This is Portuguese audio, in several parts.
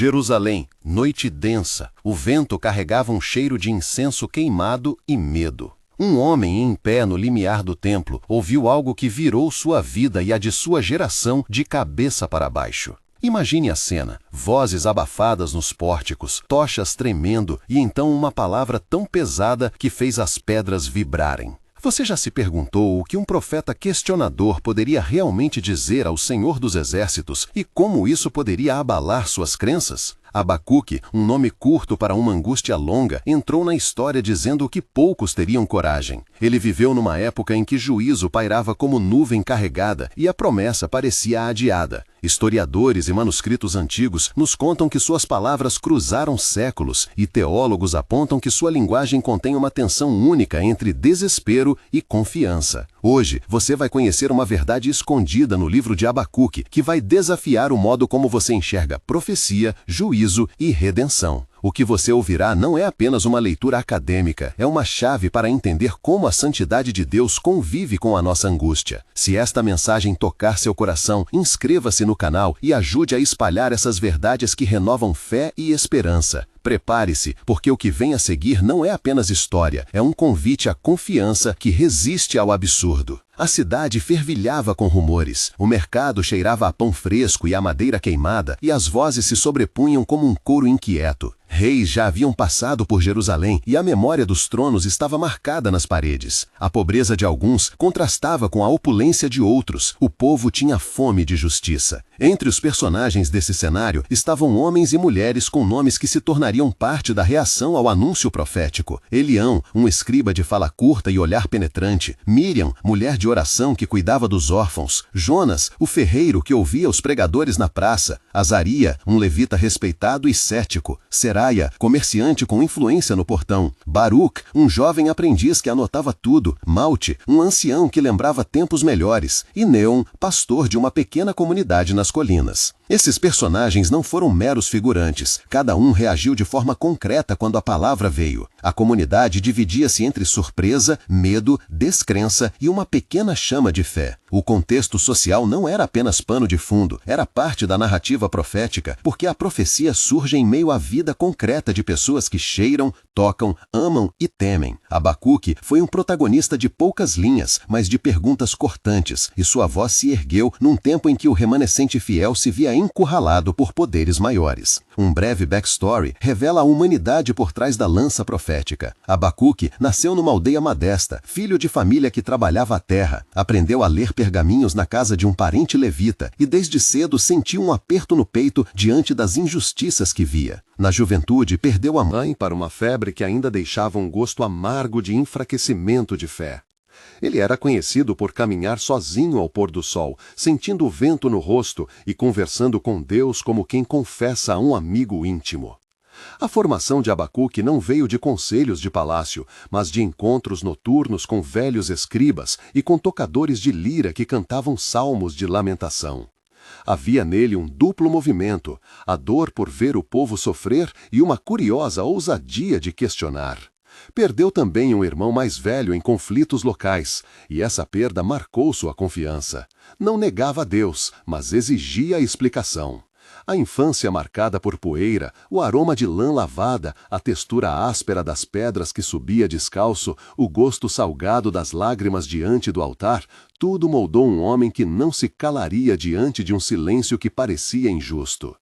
Jerusalém, noite densa, o vento carregava um cheiro de incenso queimado e medo. Um homem em pé no limiar do templo ouviu algo que virou sua vida e a de sua geração de cabeça para baixo. Imagine a cena, vozes abafadas nos pórticos, tochas tremendo e então uma palavra tão pesada que fez as pedras vibrarem. Você já se perguntou o que um profeta questionador poderia realmente dizer ao Senhor dos Exércitos e como isso poderia abalar suas crenças? Abacuque, um nome curto para uma angústia longa, entrou na história dizendo que poucos teriam coragem. Ele viveu numa época em que juízo pairava como nuvem carregada e a promessa parecia adiada. Historiadores e manuscritos antigos nos contam que suas palavras cruzaram séculos e teólogos apontam que sua linguagem contém uma tensão única entre desespero e confiança. Hoje, você vai conhecer uma verdade escondida no livro de Abacuque que vai desafiar o modo como você enxerga profecia, juízo e redenção. O que você ouvirá não é apenas uma leitura acadêmica, é uma chave para entender como a santidade de Deus convive com a nossa angústia. Se esta mensagem tocar seu coração, inscreva-se no canal e ajude a espalhar essas verdades que renovam fé e esperança. Prepare-se, porque o que vem a seguir não é apenas história, é um convite à confiança que resiste ao absurdo. A cidade fervilhava com rumores, o mercado cheirava a pão fresco e a madeira queimada, e as vozes se sobrepunham como um coro inquieto. Reis já haviam passado por Jerusalém e a memória dos tronos estava marcada nas paredes. A pobreza de alguns contrastava com a opulência de outros. O povo tinha fome de justiça. Entre os personagens desse cenário estavam homens e mulheres com nomes que se tornariam parte da reação ao anúncio profético. Elião, um escriba de fala curta e olhar penetrante. Miriam, mulher de oração que cuidava dos órfãos. Jonas, o ferreiro que ouvia os pregadores na praça. Azaria, um levita respeitado e cético. Seraia, comerciante com influência no portão. Baruch, um jovem aprendiz que anotava tudo. Malte, um ancião que lembrava tempos melhores. E Neon, pastor de uma pequena comunidade nas colinas. Esses personagens não foram meros figurantes. Cada um reagiu de forma concreta quando a palavra veio. A comunidade dividia-se entre surpresa, medo, descrença e uma pequena chama de fé. O contexto social não era apenas pano de fundo, era parte da narrativa profética, porque a profecia surge em meio à vida concreta de pessoas que cheiram, tocam, amam e temem. Abacuque foi um protagonista de poucas linhas, mas de perguntas cortantes, e sua voz se ergueu num tempo em que o remanescente fiel se via encurralado por poderes maiores. Um breve backstory revela a humanidade por trás da lança profética. Abacuque nasceu numa aldeia modesta, filho de família que trabalhava a terra. Aprendeu a ler pergaminhos na casa de um parente levita e desde cedo sentiu um aperto no peito diante das injustiças que via. Na juventude, perdeu a mãe para uma febre que ainda deixava um gosto amargo de enfraquecimento de fé. Ele era conhecido por caminhar sozinho ao pôr do sol, sentindo o vento no rosto e conversando com Deus como quem confessa a um amigo íntimo. A formação de Abacuque não veio de conselhos de palácio, mas de encontros noturnos com velhos escribas e com tocadores de lira que cantavam salmos de lamentação. Havia nele um duplo movimento, a dor por ver o povo sofrer e uma curiosa ousadia de questionar. Perdeu também um irmão mais velho em conflitos locais, e essa perda marcou sua confiança. Não negava a Deus, mas exigia explicação. A infância marcada por poeira, o aroma de lã lavada, a textura áspera das pedras que subia descalço, o gosto salgado das lágrimas diante do altar, tudo moldou um homem que não se calaria diante de um silêncio que parecia injusto.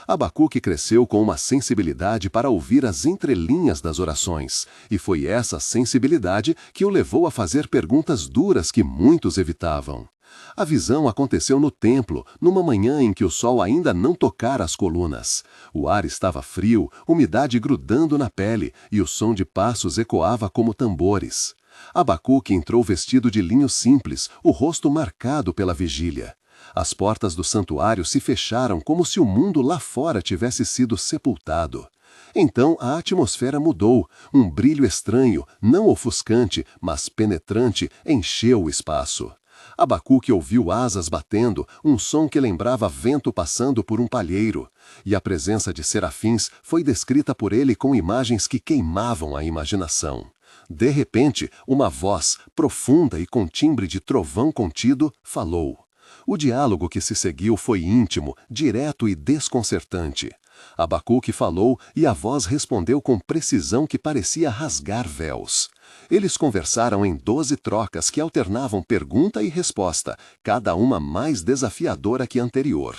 Abacuque cresceu com uma sensibilidade para ouvir as entrelinhas das orações, e foi essa sensibilidade que o levou a fazer perguntas duras que muitos evitavam. A visão aconteceu no templo, numa manhã em que o sol ainda não tocara as colunas. O ar estava frio, umidade grudando na pele, e o som de passos ecoava como tambores. Abacuque entrou vestido de linho simples, o rosto marcado pela vigília. As portas do santuário se fecharam como se o mundo lá fora tivesse sido sepultado. Então a atmosfera mudou. Um brilho estranho, não ofuscante, mas penetrante, encheu o espaço. Abacuque ouviu asas batendo, um som que lembrava vento passando por um palheiro. E a presença de serafins foi descrita por ele com imagens que queimavam a imaginação. De repente, uma voz, profunda e com timbre de trovão contido, falou. O diálogo que se seguiu foi íntimo, direto e desconcertante. Abacuque falou e a voz respondeu com precisão que parecia rasgar véus. Eles conversaram em 12 trocas que alternavam pergunta e resposta, cada uma mais desafiadora que a anterior.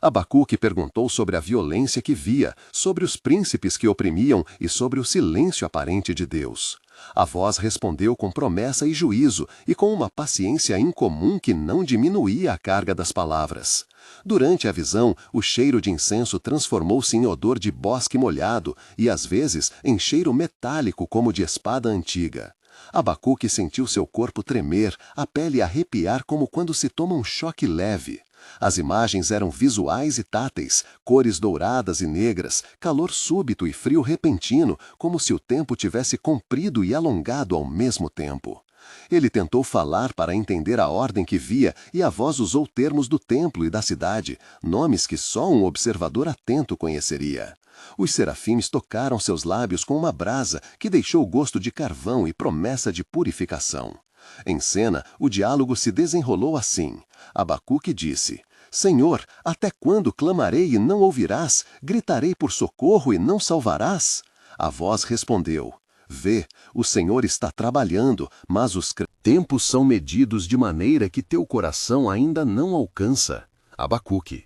Abacuque perguntou sobre a violência que via, sobre os príncipes que oprimiam e sobre o silêncio aparente de Deus. A voz respondeu com promessa e juízo e com uma paciência incomum que não diminuía a carga das palavras. Durante a visão, o cheiro de incenso transformou-se em odor de bosque molhado e, às vezes, em cheiro metálico como de espada antiga. Abacuque sentiu seu corpo tremer, a pele arrepiar como quando se toma um choque leve. As imagens eram visuais e táteis, cores douradas e negras, calor súbito e frio repentino, como se o tempo tivesse comprido e alongado ao mesmo tempo. Ele tentou falar para entender a ordem que via e a voz usou termos do templo e da cidade, nomes que só um observador atento conheceria. Os serafins tocaram seus lábios com uma brasa que deixou gosto de carvão e promessa de purificação. Em cena, o diálogo se desenrolou assim. Abacuque disse: Senhor, até quando clamarei e não ouvirás? Gritarei por socorro e não salvarás? A voz respondeu: Vê, o Senhor está trabalhando, mas os tempos são medidos de maneira que teu coração ainda não alcança. Abacuque: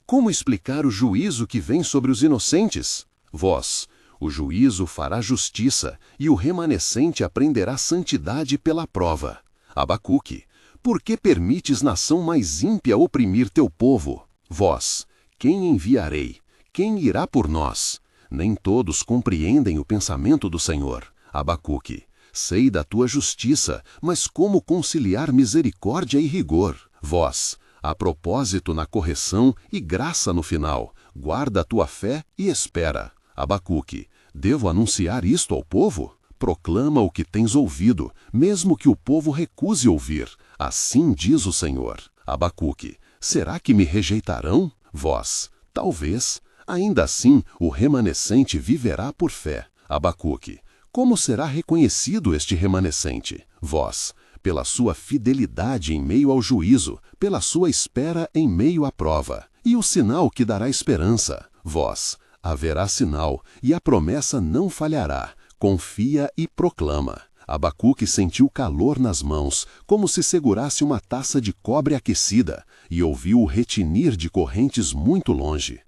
Como explicar o juízo que vem sobre os inocentes? Voz: O juízo fará justiça, e o remanescente aprenderá santidade pela prova. Abacuque: Por que permites nação mais ímpia oprimir teu povo? Vós: Quem enviarei? Quem irá por nós? Nem todos compreendem o pensamento do Senhor. Abacuque: Sei da tua justiça, mas como conciliar misericórdia e rigor? Vós: A propósito na correção e graça no final, guarda a tua fé e espera. Abacuque: Devo anunciar isto ao povo? Proclama o que tens ouvido, mesmo que o povo recuse ouvir. Assim diz o Senhor. Abacuque: Será que me rejeitarão? Vós: Talvez. Ainda assim, o remanescente viverá por fé. Abacuque: Como será reconhecido este remanescente? Vós: Pela sua fidelidade em meio ao juízo, pela sua espera em meio à prova. E o sinal que dará esperança? Vós: Haverá sinal, e a promessa não falhará. Confia e proclama. Abacuque sentiu calor nas mãos, como se segurasse uma taça de cobre aquecida, e ouviu o retinir de correntes muito longe.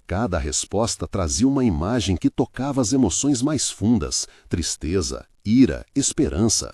Cada resposta trazia uma imagem que tocava as emoções mais fundas: tristeza, ira, esperança.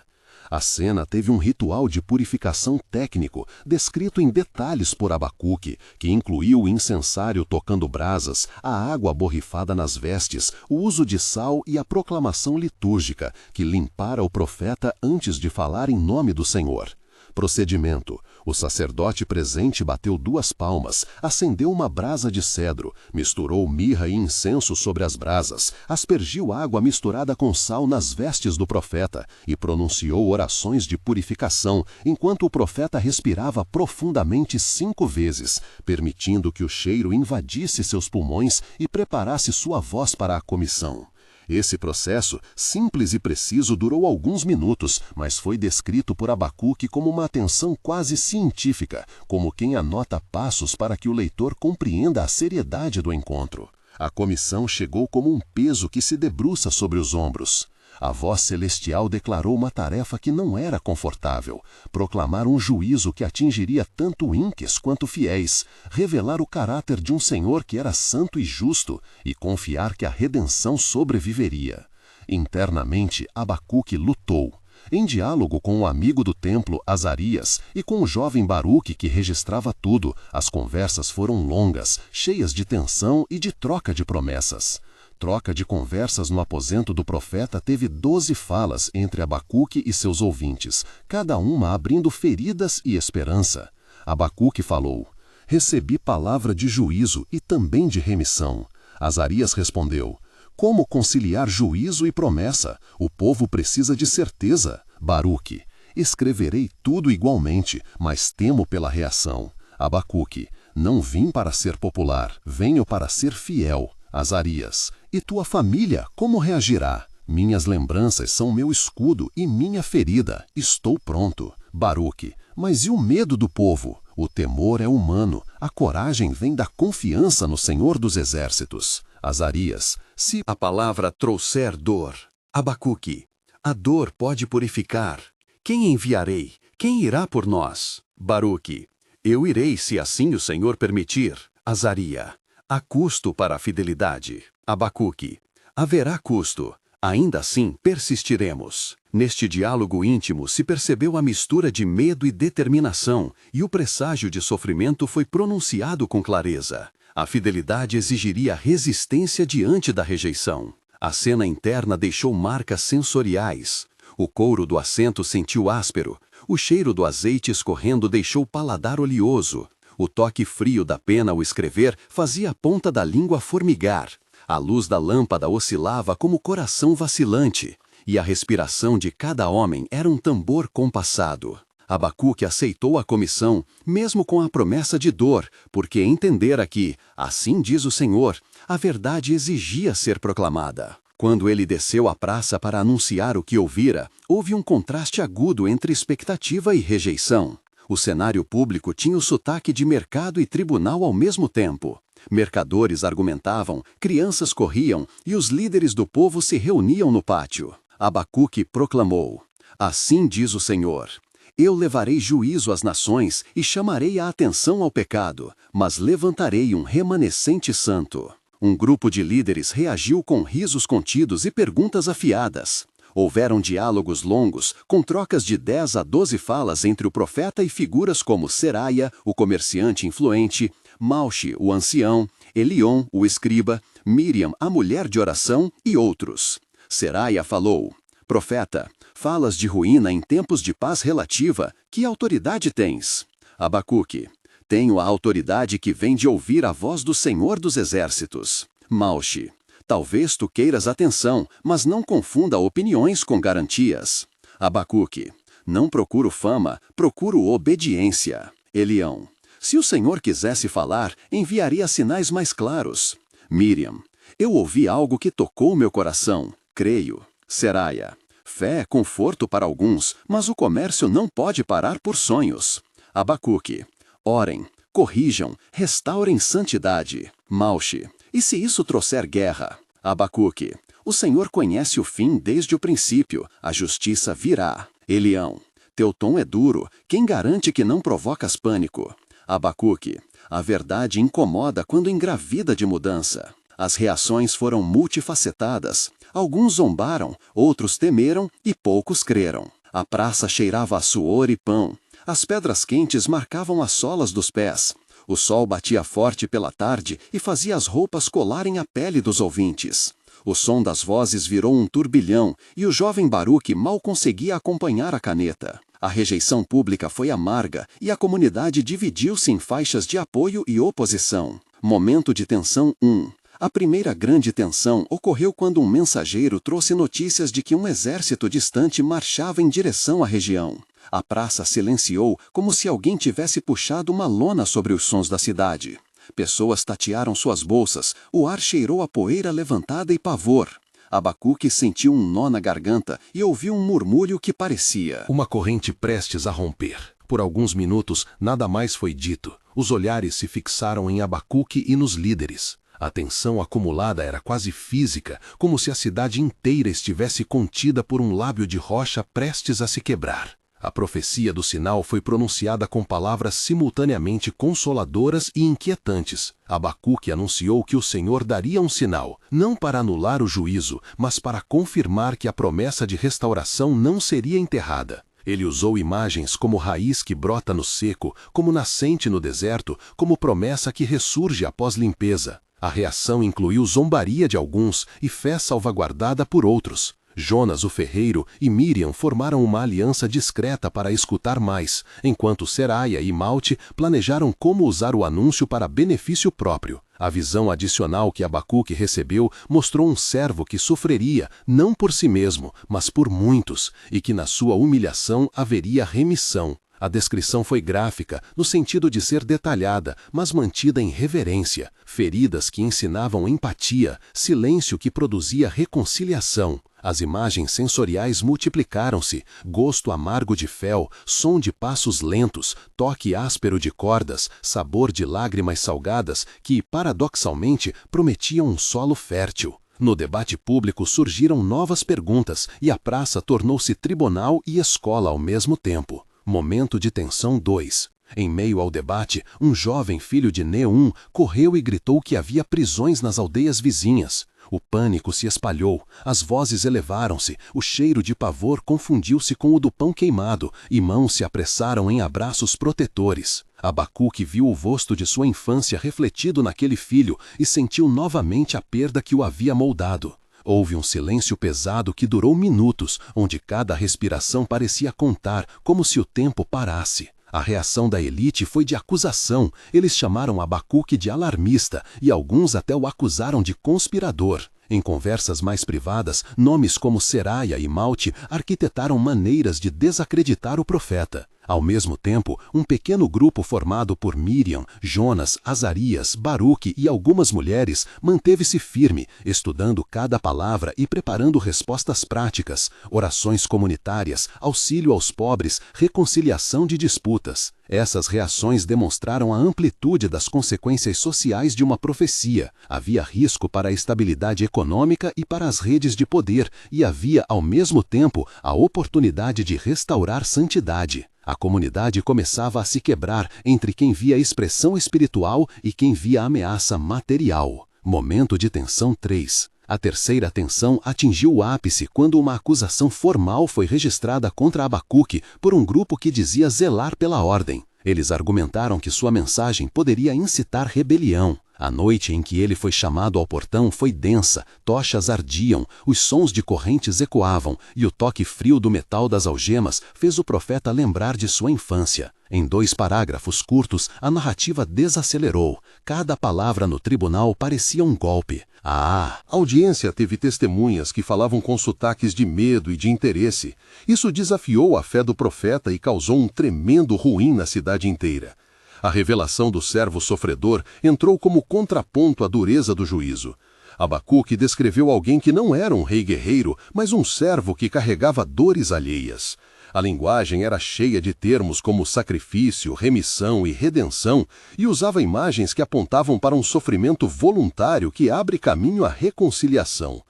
A cena teve um ritual de purificação técnico, descrito em detalhes por Abacuque, que incluiu o incensário tocando brasas, a água borrifada nas vestes, o uso de sal e a proclamação litúrgica, que limpara o profeta antes de falar em nome do Senhor. Procedimento: o sacerdote presente bateu 2 palmas, acendeu uma brasa de cedro, misturou mirra e incenso sobre as brasas, aspergiu água misturada com sal nas vestes do profeta e pronunciou orações de purificação, enquanto o profeta respirava profundamente 5 vezes, permitindo que o cheiro invadisse seus pulmões e preparasse sua voz para a comissão. Esse processo, simples e preciso, durou alguns minutos, mas foi descrito por Abacuque como uma atenção quase científica, como quem anota passos para que o leitor compreenda a seriedade do encontro. A comissão chegou como um peso que se debruça sobre os ombros. A voz celestial declarou uma tarefa que não era confortável: proclamar um juízo que atingiria tanto ímpios quanto fiéis, revelar o caráter de um Senhor que era santo e justo e confiar que a redenção sobreviveria. Internamente, Abacuque lutou. Em diálogo com o amigo do templo, Azarias, e com o jovem Baruque que registrava tudo, as conversas foram longas, cheias de tensão e de troca de promessas. Troca de conversas no aposento do profeta teve 12 falas entre Abacuque e seus ouvintes, cada uma abrindo feridas e esperança. Abacuque falou: Recebi palavra de juízo e também de remissão. Azarias respondeu: Como conciliar juízo e promessa? O povo precisa de certeza. Baruque: Escreverei tudo igualmente, mas temo pela reação. Abacuque: Não vim para ser popular, venho para ser fiel. Azarias: E tua família, como reagirá? Minhas lembranças são meu escudo e minha ferida. Estou pronto. Baruque: Mas e o medo do povo? O temor é humano, a coragem vem da confiança no Senhor dos Exércitos. Azarias, se a palavra trouxer dor. Abacuque, a dor pode purificar. Quem enviarei? Quem irá por nós? Baruque, eu irei se assim o Senhor permitir. Azaria, há custo para a fidelidade. Abacuque, haverá custo. Ainda assim, persistiremos. Neste diálogo íntimo se percebeu a mistura de medo e determinação, e o presságio de sofrimento foi pronunciado com clareza. A fidelidade exigiria resistência diante da rejeição. A cena interna deixou marcas sensoriais. O couro do assento sentiu áspero. O cheiro do azeite escorrendo deixou o paladar oleoso. O toque frio da pena ao escrever fazia a ponta da língua formigar. A luz da lâmpada oscilava como coração vacilante, e a respiração de cada homem era um tambor compassado. Abacuque aceitou a comissão, mesmo com a promessa de dor, porque entendera que, assim diz o Senhor, a verdade exigia ser proclamada. Quando ele desceu à praça para anunciar o que ouvira, houve um contraste agudo entre expectativa e rejeição. O cenário público tinha o sotaque de mercado e tribunal ao mesmo tempo. Mercadores argumentavam, crianças corriam e os líderes do povo se reuniam no pátio. Abacuque proclamou: Assim diz o Senhor, eu levarei juízo às nações e chamarei a atenção ao pecado, mas levantarei um remanescente santo. Um grupo de líderes reagiu com risos contidos e perguntas afiadas. Houveram diálogos longos, com trocas de 10 a 12 falas entre o profeta e figuras como Seraia, o comerciante influente, Malchi, o ancião, Eliom, o escriba, Miriam, a mulher de oração e outros. Seraia falou: Profeta, falas de ruína em tempos de paz relativa, que autoridade tens? Abacuque, tenho a autoridade que vem de ouvir a voz do Senhor dos Exércitos. Malchi, talvez tu queiras atenção, mas não confunda opiniões com garantias. Abacuque, não procuro fama, procuro obediência. Elião, se o Senhor quisesse falar, enviaria sinais mais claros. Miriam, eu ouvi algo que tocou meu coração, creio. Seraia, fé é conforto para alguns, mas o comércio não pode parar por sonhos. Abacuque, orem, corrijam, restaurem santidade. Malchi, e se isso trouxer guerra? Abacuque, o Senhor conhece o fim desde o princípio, a justiça virá. Elião, teu tom é duro, quem garante que não provocas pânico? Abacuque, a verdade incomoda quando engravida de mudança. As reações foram multifacetadas. Alguns zombaram, outros temeram e poucos creram. A praça cheirava a suor e pão. As pedras quentes marcavam as solas dos pés. O sol batia forte pela tarde e fazia as roupas colarem a pele dos ouvintes. O som das vozes virou um turbilhão e o jovem Baruque mal conseguia acompanhar a caneta. A rejeição pública foi amarga e a comunidade dividiu-se em faixas de apoio e oposição. Momento de tensão 1. A primeira grande tensão ocorreu quando um mensageiro trouxe notícias de que um exército distante marchava em direção à região. A praça silenciou como se alguém tivesse puxado uma lona sobre os sons da cidade. Pessoas tatearam suas bolsas, o ar cheirou a poeira levantada e pavor. Abacuque sentiu um nó na garganta e ouviu um murmúrio que parecia uma corrente prestes a romper. Por alguns minutos, nada mais foi dito. Os olhares se fixaram em Abacuque e nos líderes. A tensão acumulada era quase física, como se a cidade inteira estivesse contida por um lábio de rocha prestes a se quebrar. A profecia do sinal foi pronunciada com palavras simultaneamente consoladoras e inquietantes. Abacuque anunciou que o Senhor daria um sinal, não para anular o juízo, mas para confirmar que a promessa de restauração não seria enterrada. Ele usou imagens como raiz que brota no seco, como nascente no deserto, como promessa que ressurge após limpeza. A reação incluiu zombaria de alguns e fé salvaguardada por outros. Jonas, o ferreiro, e Miriam formaram uma aliança discreta para escutar mais, enquanto Seraia e Malchi planejaram como usar o anúncio para benefício próprio. A visão adicional que Abacuque recebeu mostrou um servo que sofreria, não por si mesmo, mas por muitos, e que na sua humilhação haveria remissão. A descrição foi gráfica, no sentido de ser detalhada, mas mantida em reverência. Feridas que ensinavam empatia, silêncio que produzia reconciliação. As imagens sensoriais multiplicaram-se, gosto amargo de fel, som de passos lentos, toque áspero de cordas, sabor de lágrimas salgadas que, paradoxalmente, prometiam um solo fértil. No debate público surgiram novas perguntas e a praça tornou-se tribunal e escola ao mesmo tempo. Momento de tensão 2. Em meio ao debate, um jovem filho de Neum correu e gritou que havia prisões nas aldeias vizinhas. O pânico se espalhou, as vozes elevaram-se, o cheiro de pavor confundiu-se com o do pão queimado e mãos se apressaram em abraços protetores. Abacuque viu o rosto de sua infância refletido naquele filho e sentiu novamente a perda que o havia moldado. Houve um silêncio pesado que durou minutos, onde cada respiração parecia contar, como se o tempo parasse. A reação da elite foi de acusação. Eles chamaram Abacuque de alarmista e alguns até o acusaram de conspirador. Em conversas mais privadas, nomes como Seraia e Malte arquitetaram maneiras de desacreditar o profeta. Ao mesmo tempo, um pequeno grupo formado por Miriam, Jonas, Azarias, Baruque e algumas mulheres manteve-se firme, estudando cada palavra e preparando respostas práticas, orações comunitárias, auxílio aos pobres, reconciliação de disputas. Essas reações demonstraram a amplitude das consequências sociais de uma profecia. Havia risco para a estabilidade econômica e para as redes de poder, e havia, ao mesmo tempo, a oportunidade de restaurar santidade. A comunidade começava a se quebrar entre quem via expressão espiritual e quem via ameaça material. Momento de tensão 3. A terceira tensão atingiu o ápice quando uma acusação formal foi registrada contra Abacuque por um grupo que dizia zelar pela ordem. Eles argumentaram que sua mensagem poderia incitar rebelião. A noite em que ele foi chamado ao portão foi densa, tochas ardiam, os sons de correntes ecoavam e o toque frio do metal das algemas fez o profeta lembrar de sua infância. Em 2 parágrafos curtos, a narrativa desacelerou. Cada palavra no tribunal parecia um golpe. A audiência teve testemunhas que falavam com sotaques de medo e de interesse. Isso desafiou a fé do profeta e causou um tremendo ruim na cidade inteira. A revelação do servo sofredor entrou como contraponto à dureza do juízo. Abacuque descreveu alguém que não era um rei guerreiro, mas um servo que carregava dores alheias. A linguagem era cheia de termos como sacrifício, remissão e redenção, e usava imagens que apontavam para um sofrimento voluntário que abre caminho à reconciliação.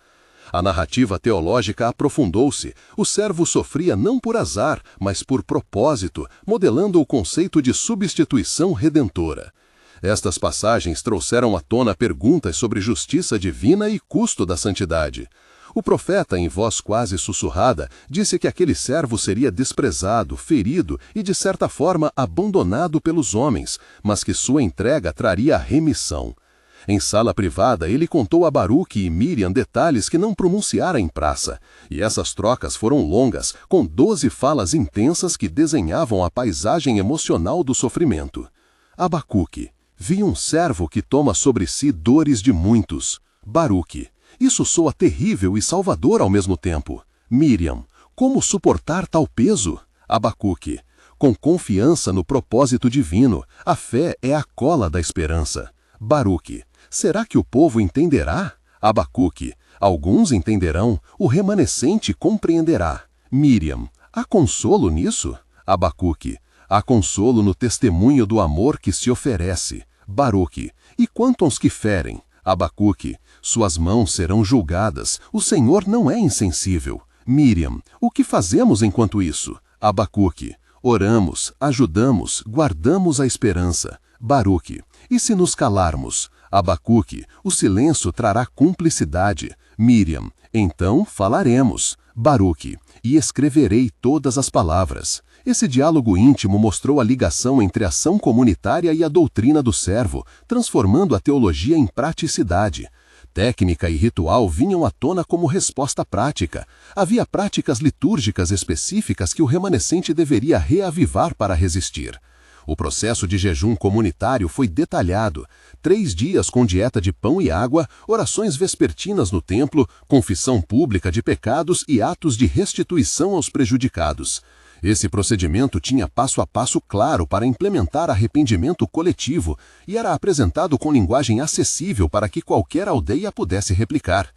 A narrativa teológica aprofundou-se. O servo sofria não por azar, mas por propósito, modelando o conceito de substituição redentora. Estas passagens trouxeram à tona perguntas sobre justiça divina e custo da santidade. O profeta, em voz quase sussurrada, disse que aquele servo seria desprezado, ferido e, de certa forma, abandonado pelos homens, mas que sua entrega traria a remissão. Em sala privada, ele contou a Baruque e Miriam detalhes que não pronunciara em praça, e essas trocas foram longas, com 12 falas intensas que desenhavam a paisagem emocional do sofrimento. Abacuque: vi um servo que toma sobre si dores de muitos. Baruque: isso soa terrível e salvador ao mesmo tempo. Miriam: como suportar tal peso? Abacuque: com confiança no propósito divino, a fé é a cola da esperança. Baruque: será que o povo entenderá? Abacuque: alguns entenderão, o remanescente compreenderá. Miriam: há consolo nisso? Abacuque: há consolo no testemunho do amor que se oferece. Baruque: e quanto aos que ferem? Abacuque: suas mãos serão julgadas, o Senhor não é insensível. Miriam: o que fazemos enquanto isso? Abacuque: oramos, ajudamos, guardamos a esperança. Baruque: e se nos calarmos? Abacuque: o silêncio trará cumplicidade. Miriam: então falaremos. Baruque: e escreverei todas as palavras. Esse diálogo íntimo mostrou a ligação entre a ação comunitária e a doutrina do servo, transformando a teologia em praticidade. Técnica e ritual vinham à tona como resposta prática. Havia práticas litúrgicas específicas que o remanescente deveria reavivar para resistir. O processo de jejum comunitário foi detalhado. 3 dias com dieta de pão e água, orações vespertinas no templo, confissão pública de pecados e atos de restituição aos prejudicados. Esse procedimento tinha passo a passo claro para implementar arrependimento coletivo e era apresentado com linguagem acessível para que qualquer aldeia pudesse replicar.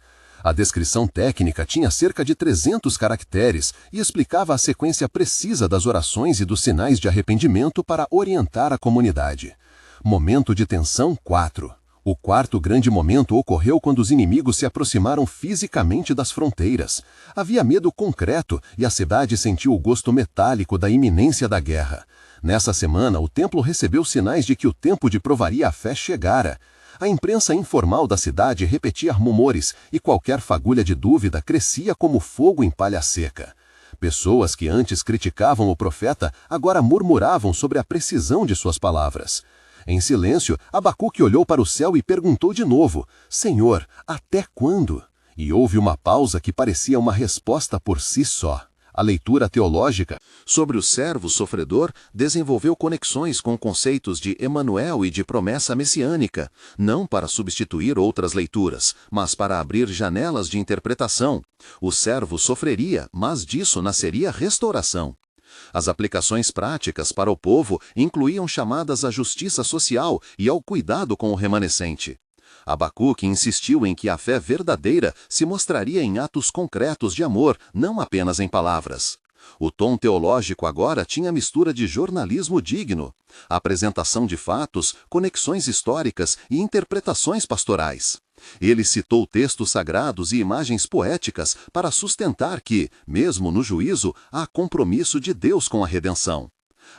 A descrição técnica tinha cerca de 300 caracteres e explicava a sequência precisa das orações e dos sinais de arrependimento para orientar a comunidade. Momento de tensão 4. O quarto grande momento ocorreu quando os inimigos se aproximaram fisicamente das fronteiras. Havia medo concreto e a cidade sentiu o gosto metálico da iminência da guerra. Nessa semana, o templo recebeu sinais de que o tempo de provaria a fé chegara. A imprensa informal da cidade repetia rumores e qualquer fagulha de dúvida crescia como fogo em palha seca. Pessoas que antes criticavam o profeta agora murmuravam sobre a precisão de suas palavras. Em silêncio, Abacuque olhou para o céu e perguntou de novo: Senhor, até quando? E houve uma pausa que parecia uma resposta por si só. A leitura teológica sobre o servo sofredor desenvolveu conexões com conceitos de Emanuel e de promessa messiânica, não para substituir outras leituras, mas para abrir janelas de interpretação. O servo sofreria, mas disso nasceria restauração. As aplicações práticas para o povo incluíam chamadas à justiça social e ao cuidado com o remanescente. Abacuque insistiu em que a fé verdadeira se mostraria em atos concretos de amor, não apenas em palavras. O tom teológico agora tinha mistura de jornalismo digno, apresentação de fatos, conexões históricas e interpretações pastorais. Ele citou textos sagrados e imagens poéticas para sustentar que, mesmo no juízo, há compromisso de Deus com a redenção.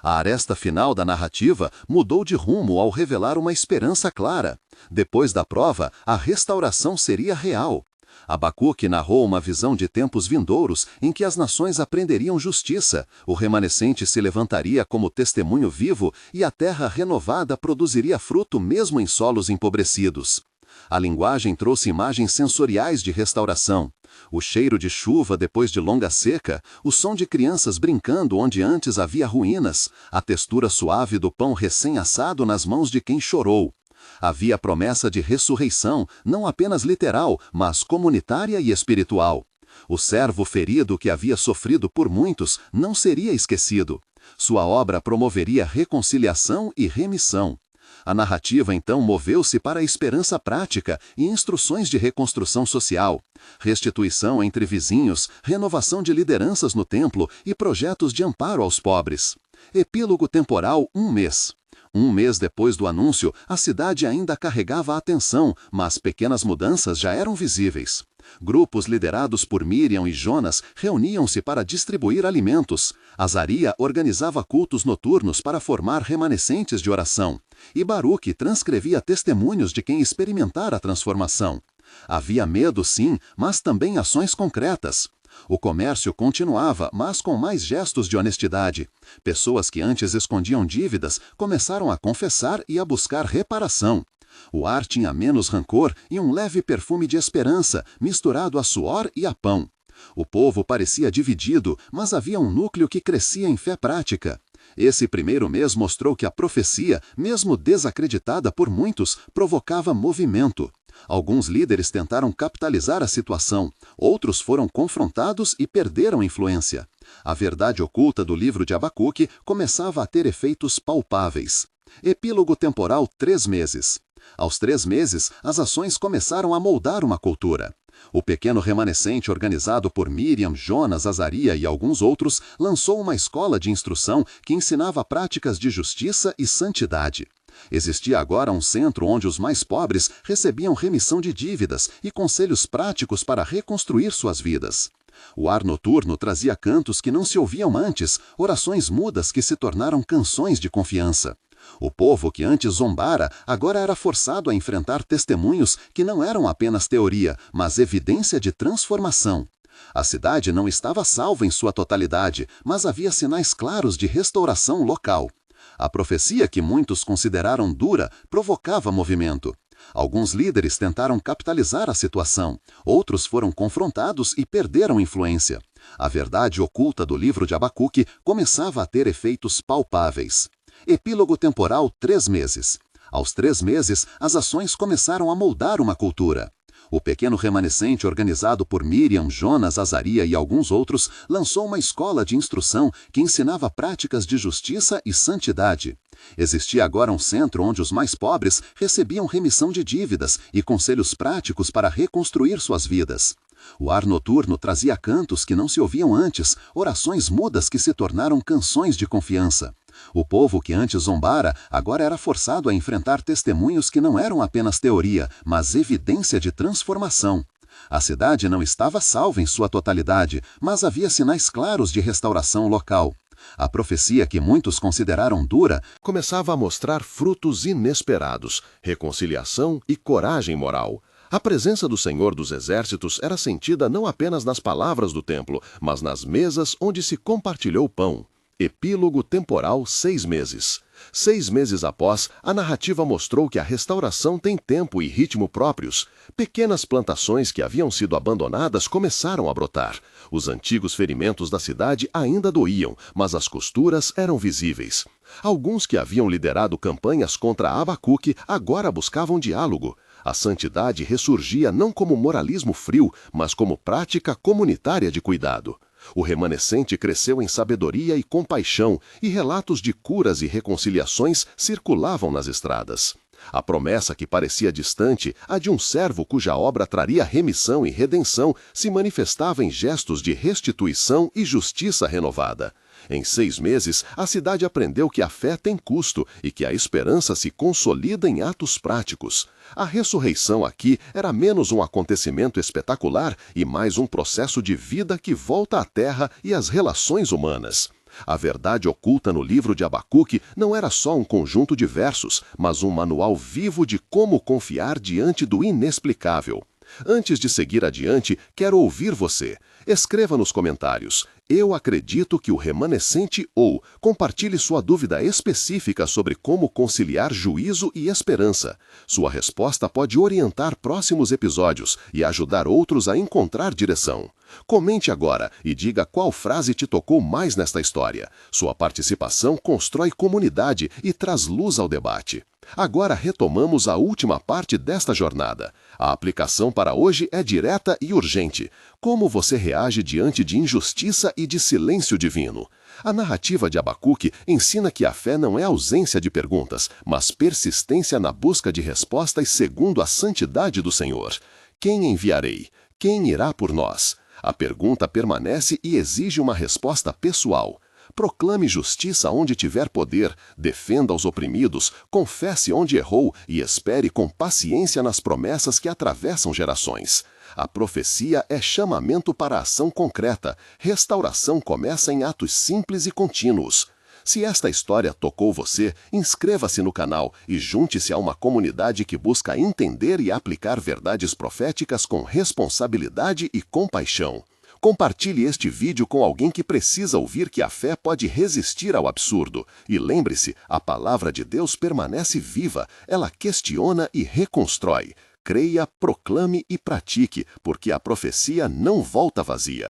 A aresta final da narrativa mudou de rumo ao revelar uma esperança clara. Depois da prova, a restauração seria real. Abacuque narrou uma visão de tempos vindouros em que as nações aprenderiam justiça, o remanescente se levantaria como testemunho vivo e a terra renovada produziria fruto mesmo em solos empobrecidos. A linguagem trouxe imagens sensoriais de restauração. O cheiro de chuva depois de longa seca, o som de crianças brincando onde antes havia ruínas, a textura suave do pão recém-assado nas mãos de quem chorou. Havia a promessa de ressurreição, não apenas literal, mas comunitária e espiritual. O servo ferido que havia sofrido por muitos não seria esquecido. Sua obra promoveria reconciliação e remissão. A narrativa então moveu-se para a esperança prática e instruções de reconstrução social, restituição entre vizinhos, renovação de lideranças no templo e projetos de amparo aos pobres. Epílogo temporal 1 mês. 1 mês depois do anúncio, a cidade ainda carregava a atenção, mas pequenas mudanças já eram visíveis. Grupos liderados por Miriam e Jonas reuniam-se para distribuir alimentos. Azaria organizava cultos noturnos para formar remanescentes de oração. E Baruque transcrevia testemunhos de quem experimentara a transformação. Havia medo, sim, mas também ações concretas. O comércio continuava, mas com mais gestos de honestidade. Pessoas que antes escondiam dívidas começaram a confessar e a buscar reparação. O ar tinha menos rancor e um leve perfume de esperança, misturado a suor e a pão. O povo parecia dividido, mas havia um núcleo que crescia em fé prática. Esse primeiro mês mostrou que a profecia, mesmo desacreditada por muitos, provocava movimento. Alguns líderes tentaram capitalizar a situação, outros foram confrontados e perderam influência. A verdade oculta do livro de Abacuque começava a ter efeitos palpáveis. Epílogo temporal 3 meses. Aos 3 meses, as ações começaram a moldar uma cultura. O pequeno remanescente organizado por Miriam, Jonas, Azaria e alguns outros lançou uma escola de instrução que ensinava práticas de justiça e santidade. Existia agora um centro onde os mais pobres recebiam remissão de dívidas e conselhos práticos para reconstruir suas vidas. O ar noturno trazia cantos que não se ouviam antes, orações mudas que se tornaram canções de confiança. O povo que antes zombara agora era forçado a enfrentar testemunhos que não eram apenas teoria, mas evidência de transformação. A cidade não estava salva em sua totalidade, mas havia sinais claros de restauração local. A profecia que muitos consideraram dura provocava movimento. Alguns líderes tentaram capitalizar a situação, outros foram confrontados e perderam influência. A verdade oculta do livro de Abacuque começava a ter efeitos palpáveis. Epílogo temporal 3 meses. Aos 3 meses, as ações começaram a moldar uma cultura. O pequeno remanescente organizado por Miriam, Jonas, Azaria e alguns outros lançou uma escola de instrução que ensinava práticas de justiça e santidade. Existia agora um centro onde os mais pobres recebiam remissão de dívidas e conselhos práticos para reconstruir suas vidas. O ar noturno trazia cantos que não se ouviam antes, orações mudas que se tornaram canções de confiança. O povo que antes zombara agora era forçado a enfrentar testemunhos que não eram apenas teoria, mas evidência de transformação. A cidade não estava salva em sua totalidade, mas havia sinais claros de restauração local. A profecia que muitos consideraram dura começava a mostrar frutos inesperados, reconciliação e coragem moral. A presença do Senhor dos Exércitos era sentida não apenas nas palavras do templo, mas nas mesas onde se compartilhou pão. Epílogo temporal 6 meses. 6 meses após, a narrativa mostrou que a restauração tem tempo e ritmo próprios. Pequenas plantações que haviam sido abandonadas começaram a brotar. Os antigos ferimentos da cidade ainda doíam, mas as costuras eram visíveis. Alguns que haviam liderado campanhas contra Abacuque agora buscavam diálogo. A santidade ressurgia não como moralismo frio, mas como prática comunitária de cuidado. O remanescente cresceu em sabedoria e compaixão, e relatos de curas e reconciliações circulavam nas estradas. A promessa que parecia distante, a de um servo cuja obra traria remissão e redenção, se manifestava em gestos de restituição e justiça renovada. Em 6 meses, a cidade aprendeu que a fé tem custo e que a esperança se consolida em atos práticos. A ressurreição aqui era menos um acontecimento espetacular e mais um processo de vida que volta à terra e às relações humanas. A verdade oculta no livro de Abacuque não era só um conjunto de versos, mas um manual vivo de como confiar diante do inexplicável. Antes de seguir adiante, quero ouvir você. Escreva nos comentários: eu acredito que o remanescente ou compartilhe sua dúvida específica sobre como conciliar juízo e esperança. Sua resposta pode orientar próximos episódios e ajudar outros a encontrar direção. Comente agora e diga qual frase te tocou mais nesta história. Sua participação constrói comunidade e traz luz ao debate. Agora retomamos a última parte desta jornada. A aplicação para hoje é direta e urgente. Como você reage diante de injustiça e de silêncio divino? A narrativa de Abacuque ensina que a fé não é ausência de perguntas, mas persistência na busca de respostas segundo a santidade do Senhor. Quem enviarei? Quem irá por nós? A pergunta permanece e exige uma resposta pessoal. Proclame justiça onde tiver poder, defenda os oprimidos, confesse onde errou e espere com paciência nas promessas que atravessam gerações. A profecia é chamamento para a ação concreta. Restauração começa em atos simples e contínuos. Se esta história tocou você, inscreva-se no canal e junte-se a uma comunidade que busca entender e aplicar verdades proféticas com responsabilidade e compaixão. Compartilhe este vídeo com alguém que precisa ouvir que a fé pode resistir ao absurdo. E lembre-se, a palavra de Deus permanece viva, ela questiona e reconstrói. Creia, proclame e pratique, porque a profecia não volta vazia.